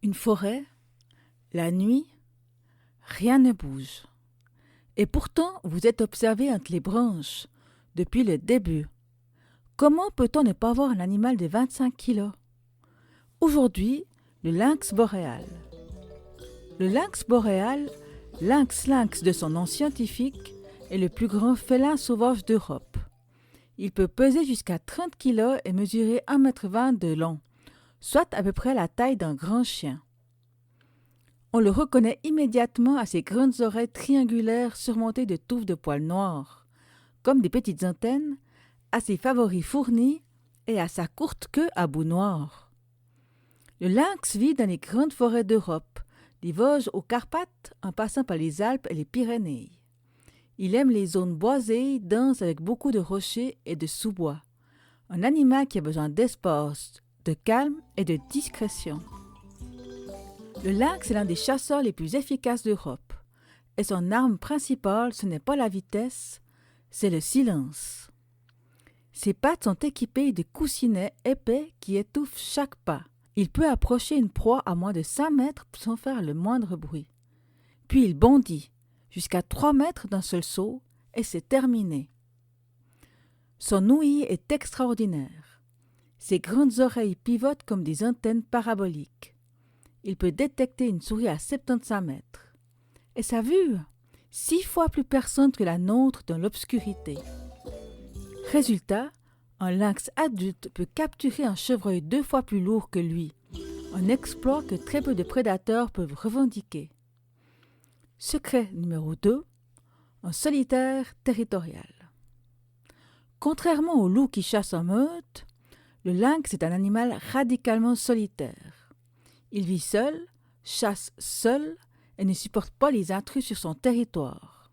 Une forêt, la nuit, rien ne bouge. Et pourtant, vous êtes observé entre les branches depuis le début. Comment peut-on ne pas voir un animal de 25 kilos? Aujourd'hui, le lynx boréal. Le lynx boréal, lynx de son nom scientifique, est le plus grand félin sauvage d'Europe. Il peut peser jusqu'à 30 kilos et mesurer 1,20 m de long, soit à peu près la taille d'un grand chien. On le reconnaît immédiatement à ses grandes oreilles triangulaires surmontées de touffes de poils noirs, comme des petites antennes, à ses favoris fournis et à sa courte queue à bout noir. Le lynx vit dans les grandes forêts d'Europe, des Vosges aux Carpates, en passant par les Alpes et les Pyrénées. Il aime les zones boisées, denses avec beaucoup de rochers et de sous-bois. Un animal qui a besoin d'espace, de calme et de discrétion. Le lynx est l'un des chasseurs les plus efficaces d'Europe. Et son arme principale, ce n'est pas la vitesse, c'est le silence. Ses pattes sont équipées de coussinets épais qui étouffent chaque pas. Il peut approcher une proie à moins de 5 mètres sans faire le moindre bruit. Puis il bondit, jusqu'à 3 mètres d'un seul saut, et c'est terminé. Son ouïe est extraordinaire. Ses grandes oreilles pivotent comme des antennes paraboliques. Il peut détecter une souris à 75 mètres. Et sa vue, 6 fois plus perçante que la nôtre dans l'obscurité. Résultat, un lynx adulte peut capturer un chevreuil 2 fois plus lourd que lui, un exploit que très peu de prédateurs peuvent revendiquer. Secret numéro 2, un solitaire territorial. Contrairement au loup qui chasse en meute, le lynx est un animal radicalement solitaire. Il vit seul, chasse seul et ne supporte pas les intrus sur son territoire.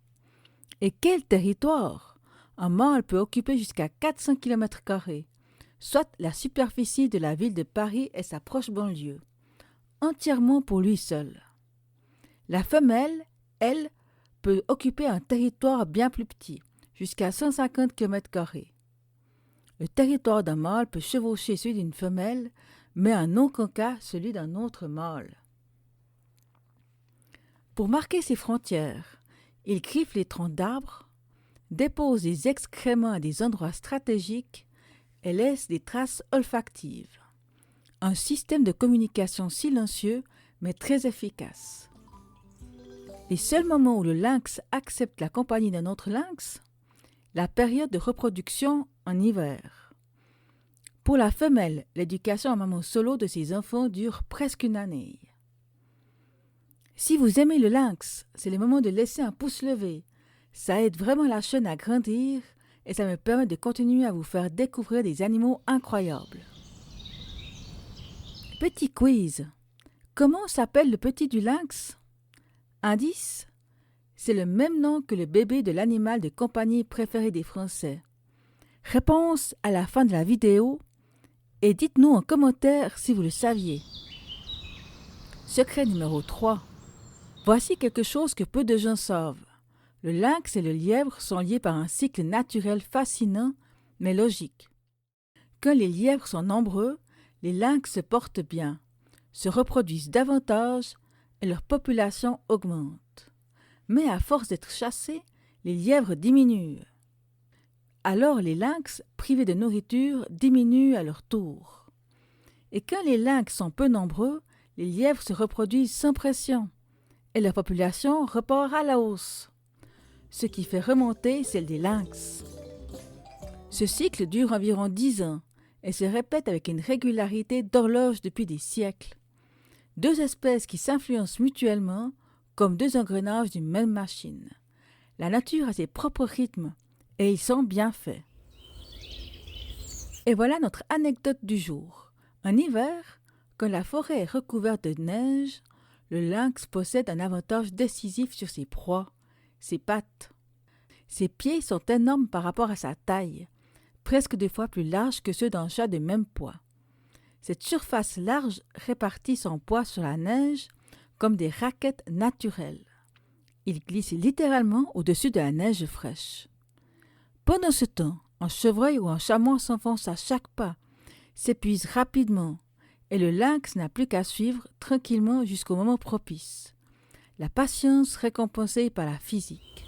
Et quel territoire! Un mâle peut occuper jusqu'à 400 km², soit la superficie de la ville de Paris et sa proche banlieue, entièrement pour lui seul. La femelle, elle, peut occuper un territoire bien plus petit, jusqu'à 150 km². Le territoire d'un mâle peut chevaucher celui d'une femelle, mais en aucun cas celui d'un autre mâle. Pour marquer ses frontières, il griffe les troncs d'arbres, dépose des excréments à des endroits stratégiques et laisse des traces olfactives. Un système de communication silencieux mais très efficace. Les seuls moments où le lynx accepte la compagnie d'un autre lynx, la période de reproduction en hiver. Pour la femelle, l'éducation en maman solo de ses enfants dure presque une année. Si vous aimez le lynx, c'est le moment de laisser un pouce levé. Ça aide vraiment la chaîne à grandir et ça me permet de continuer à vous faire découvrir des animaux incroyables. Petit quiz. Comment s'appelle le petit du lynx? Indice. C'est le même nom que le bébé de l'animal de compagnie préféré des Français. Réponse à la fin de la vidéo et dites-nous en commentaire si vous le saviez. Secret numéro 3. Voici quelque chose que peu de gens savent. Le lynx et le lièvre sont liés par un cycle naturel fascinant, mais logique. Quand les lièvres sont nombreux, les lynx se portent bien, se reproduisent davantage et leur population augmente. Mais à force d'être chassés, les lièvres diminuent. Alors les lynx, privés de nourriture, diminuent à leur tour. Et quand les lynx sont peu nombreux, les lièvres se reproduisent sans pression et leur population repart à la hausse, ce qui fait remonter celle des lynx. Ce cycle dure environ 10 ans et se répète avec une régularité d'horloge depuis des siècles. 2 espèces qui s'influencent mutuellement comme 2 engrenages d'une même machine. La nature a ses propres rythmes et ils sont bien faits. Et voilà notre anecdote du jour. En hiver, quand la forêt est recouverte de neige, le lynx possède un avantage décisif sur ses proies, ses pattes. Ses pieds sont énormes par rapport à sa taille, presque 2 fois plus larges que ceux d'un chat de même poids. Cette surface large répartit son poids sur la neige comme des raquettes naturelles. Il glisse littéralement au-dessus de la neige fraîche. Pendant ce temps, un chevreuil ou un chamois s'enfonce à chaque pas, s'épuise rapidement et le lynx n'a plus qu'à suivre tranquillement jusqu'au moment propice. La patience récompensée par la physique.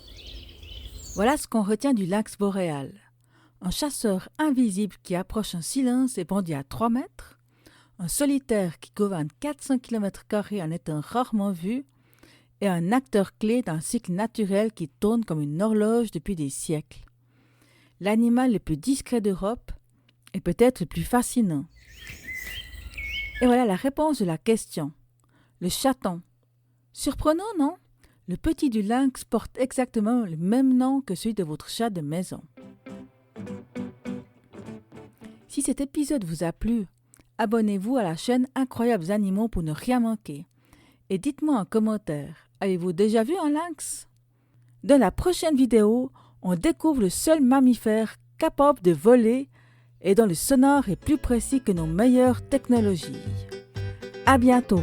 Voilà ce qu'on retient du lynx boréal. Un chasseur invisible qui approche en silence et bondit à 3 mètres, un solitaire qui gouverne 400 km² en étant rarement vu, et un acteur clé d'un cycle naturel qui tourne comme une horloge depuis des siècles. L'animal le plus discret d'Europe et peut-être le plus fascinant. Et voilà la réponse de la question. Le chaton. Surprenant, non? Le petit du lynx porte exactement le même nom que celui de votre chat de maison. Si cet épisode vous a plu, abonnez-vous à la chaîne Incroyables Animaux pour ne rien manquer. Et dites-moi en commentaire, avez-vous déjà vu un lynx? Dans la prochaine vidéo, on découvre le seul mammifère capable de voler et dont le sonore est plus précis que nos meilleures technologies. À bientôt!